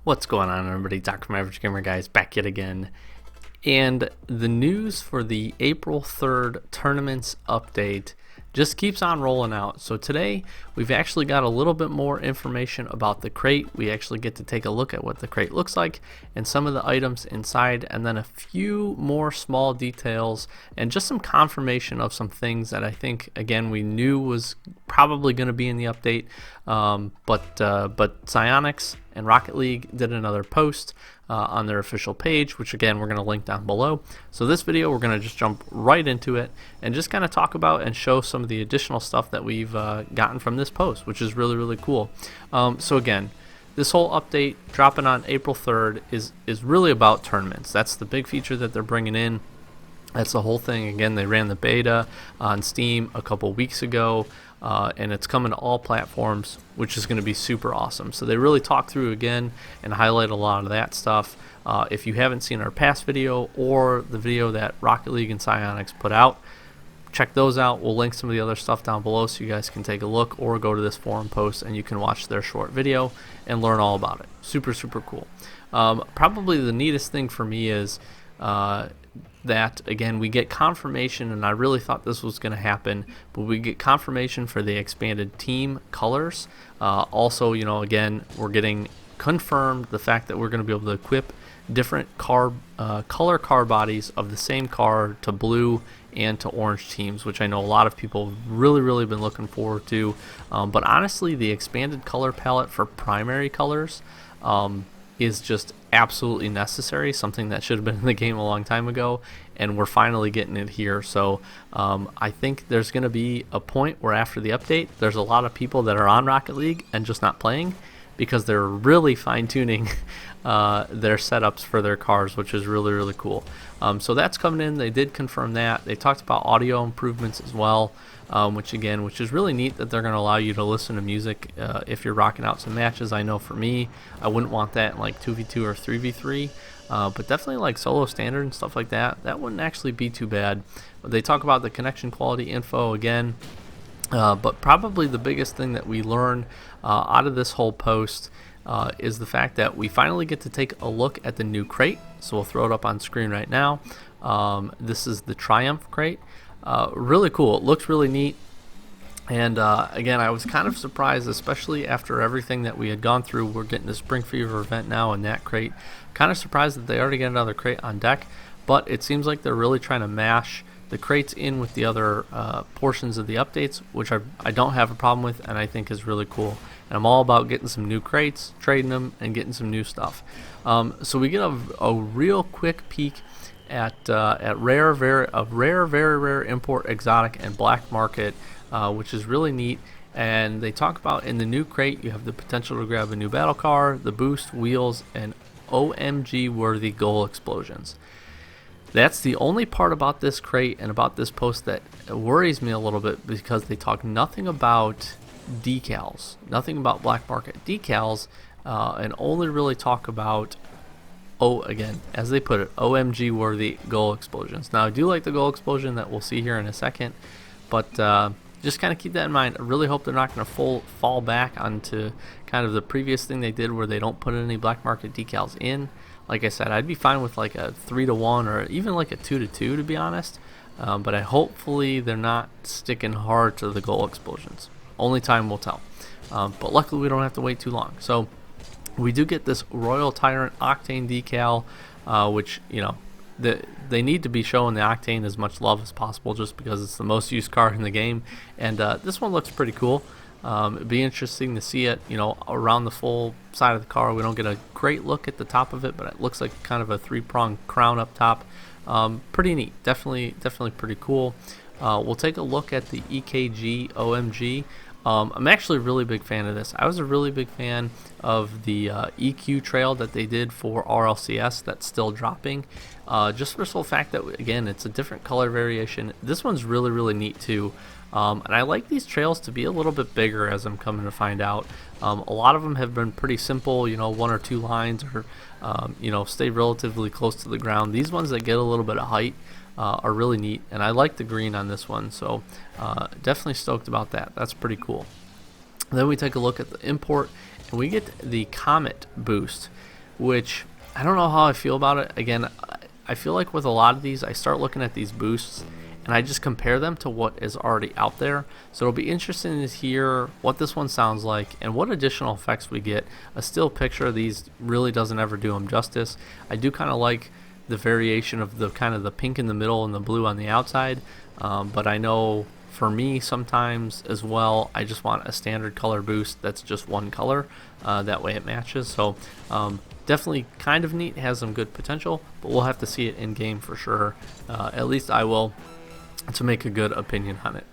What's going on, everybody? Dr. from Average Gamer Guys back yet again. And the news for the April 3rd tournaments update just keeps on rolling out. So today we've actually got a little bit more information about the crate. We actually get to take a look at what the crate looks like and some of the items inside, and then a few more small details and just some confirmation of some things that I think, again, we knew was probably going to be in the update. But Psyonix and Rocket League did another post on their official page, which again we're going to link down below. So this video we're going to just jump right into it and just kind of talk about and show some of the additional stuff that we've gotten from this post, which is really cool. So again, this whole update dropping on April 3rd is really about tournaments. That's the big feature that they're bringing in. That's the whole thing. Again, they ran the beta on Steam a couple weeks ago, and it's coming to all platforms, which is going to be super awesome. So they really talk through again and highlight a lot of that stuff. If you haven't seen our past video or the video that Rocket League and Psyonix put out, check those out. We'll link some of the other stuff down below so you guys can take a look, or go to this forum post and you can watch their short video and learn all about it. Super cool. Probably the neatest thing for me is that, again, we get confirmation, and I really thought this was going to happen, but we get confirmation for the expanded team colors. Also, again, we're getting confirmed the fact that we're going to be able to equip different color car bodies of the same car to blue and to orange teams, which I know a lot of people have really been looking forward to. But honestly, the expanded color palette for primary colors is just absolutely necessary, something that should have been in the game a long time ago, and we're finally getting it here. So I think there's going to be a point where after the update there's a lot of people that are on Rocket League and just not playing because they're really fine-tuning their setups for their cars, which is really cool. So that's coming in. They did confirm that. They talked about audio improvements as well, which is really neat that they're going to allow you to listen to music if you're rocking out some matches. I know for me, I wouldn't want that in like 2v2 or 3v3, but definitely like solo standard and stuff like that. That wouldn't actually be too bad. They talk about the connection quality info again, but probably the biggest thing that we learned out of this whole post is the fact that we finally get to take a look at the new crate. So we'll throw it up on screen right now. This is the Triumph crate. Really cool. It looks really neat. And again, I was kind of surprised, especially after everything that we had gone through. We're getting the Spring Fever event now in that crate. Kind of surprised that they already got another crate on deck, but it seems like they're really trying to mash the crates in with the other portions of the updates, which I don't have a problem with, and I think is really cool. And I'm all about getting some new crates, trading them, and getting some new stuff. So we get a real quick peek at rare, very rare import, exotic, and black market, which is really neat. And they talk about in the new crate you have the potential to grab a new battle car, the boost, wheels, and OMG worthy goal explosions. That's the only part about this crate and about this post that worries me a little bit, because they talk nothing about decals, nothing about black market decals, and only really talk about, again, as they put it, OMG worthy goal explosions. Now, I do like the goal explosion that we'll see here in a second, but just kind of keep that in mind. I really hope they're not going to fall back onto kind of the previous thing they did where they don't put any black market decals in. Like I said, I'd be fine with like a 3-to-1 or even like a 2-to-2, to be honest. But hopefully they're not sticking hard to the goal explosions. Only time will tell. But luckily we don't have to wait too long. So we do get this Royal Tyrant Octane decal, which, they need to be showing the Octane as much love as possible, just because it's the most used car in the game. And this one looks pretty cool. It'd be interesting to see it, around the full side of the car. We don't get a great look at the top of it, but it looks like kind of a 3-pronged crown up top. Pretty neat. Definitely pretty cool. We'll take a look at the EKG OMG. I'm actually a really big fan of this. I was a really big fan of the EQ trail that they did for RLCS that's still dropping. Just for the sole fact that, again, it's a different color variation. This one's really neat too. And I like these trails to be a little bit bigger, as I'm coming to find out. A lot of them have been pretty simple, 1 or 2 lines, or stay relatively close to the ground. These ones that get a little bit of height are really neat, and I like the green on this one, so definitely stoked about that. That's pretty cool. Then we take a look at the import, and we get the Comet boost. which I don't know how I feel about it. Again, I feel like with a lot of these, I start looking at these boosts and I just compare them to what is already out there. So it'll be interesting to hear what this one sounds like and what additional effects we get. A still picture of these really doesn't ever do them justice. I do kind of like the variation of the kind of the pink in the middle and the blue on the outside, but I know for me sometimes as well, I just want a standard color boost that's just one color, that way it matches. So definitely kind of neat, has some good potential, but we'll have to see it in game for sure. At least I will, to make a good opinion on it.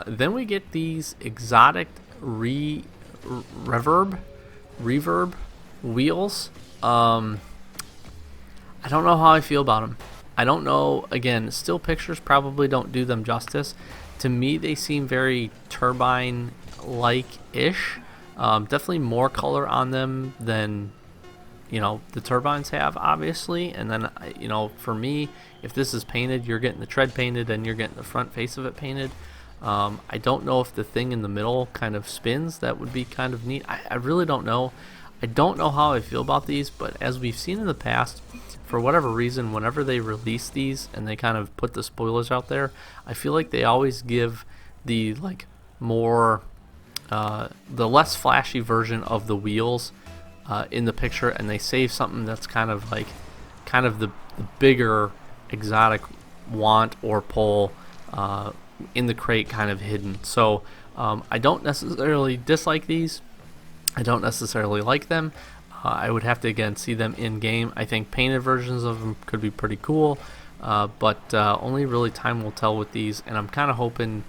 Then we get these exotic reverb wheels. I don't know how I feel about them. I don't know. Again, still pictures probably don't do them justice. To me, they seem very turbine-like-ish. Definitely more color on them than, you know, the turbines have, obviously. And then, you know, for me, if this is painted, you're getting the tread painted and you're getting the front face of it painted. I don't know if the thing in the middle kind of spins. That would be kind of neat. I really don't know. I don't know how I feel about these, but as we've seen in the past, for whatever reason, whenever they release these and they kind of put the spoilers out there, I feel like they always give the like more, the less flashy version of the wheels in the picture, and they save something that's kind of the bigger exotic want or pull in the crate, kind of hidden. So I don't necessarily dislike these. I don't necessarily like them. I would have to again see them in game. I think painted versions of them could be pretty cool, but only really time will tell with these. And I'm kind of hoping,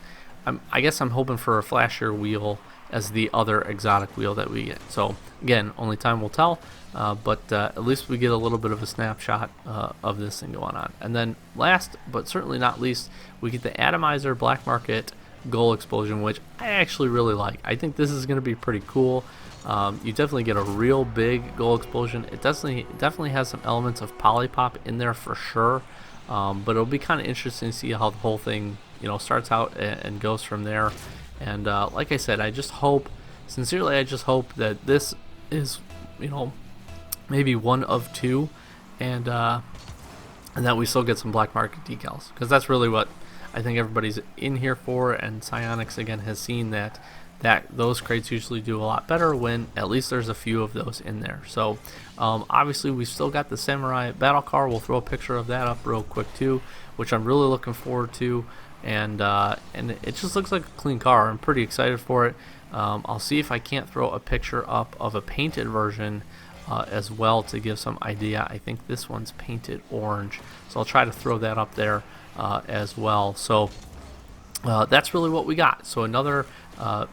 I guess I'm hoping for a flashier wheel as the other exotic wheel that we get. So again, only time will tell, but at least we get a little bit of a snapshot of this thing going on. And then last but certainly not least, we get the Atomizer Black Market Goal Explosion, which I actually really like. I think this is going to be pretty cool. You definitely get a real big goal explosion. It definitely has some elements of Polypop in there for sure, but it'll be kind of interesting to see how the whole thing, you know, starts out and goes from there. And like I said, I just hope, sincerely, I just hope that this is, you know, maybe one of two, and that we still get some black market decals, because that's really what I think everybody's in here for. And Psyonix again has seen that those crates usually do a lot better when at least there's a few of those in there. So obviously we've still got the Samurai battle car. We'll throw a picture of that up real quick too, which I'm really looking forward to. And it just looks like a clean car. I'm pretty excited for it. I'll see if I can't throw a picture up of a painted version as well to give some idea. I think this one's painted orange, so I'll try to throw that up there as well. So that's really what we got. So another,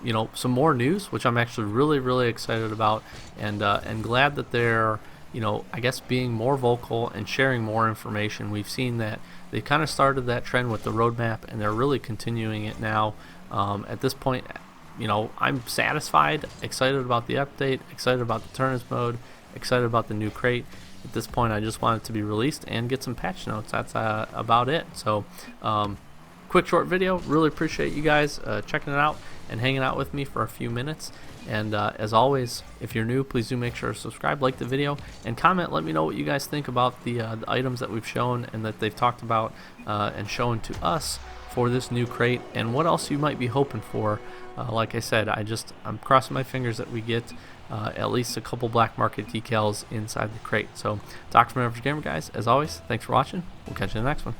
you know, some more news, which I'm actually really excited about, and glad that they're, you know, I guess being more vocal and sharing more information. We've seen that they kind of started that trend with the roadmap, and they're really continuing it now. At this point, you know, I'm satisfied, excited about the update, excited about the tournaments mode, excited about the new crate. At this point, I just want it to be released and get some patch notes. That's about it. So quick short video. Really appreciate you guys checking it out and hanging out with me for a few minutes. And as always, if you're new, please do make sure to subscribe, like the video, and comment. Let me know what you guys think about the items that we've shown and that they've talked about and shown to us for this new crate, and what else you might be hoping for. Like I said, I'm crossing my fingers that we get at least a couple black market decals inside the crate. So, Dr. Average Gamer, guys, as always, thanks for watching. We'll catch you in the next one.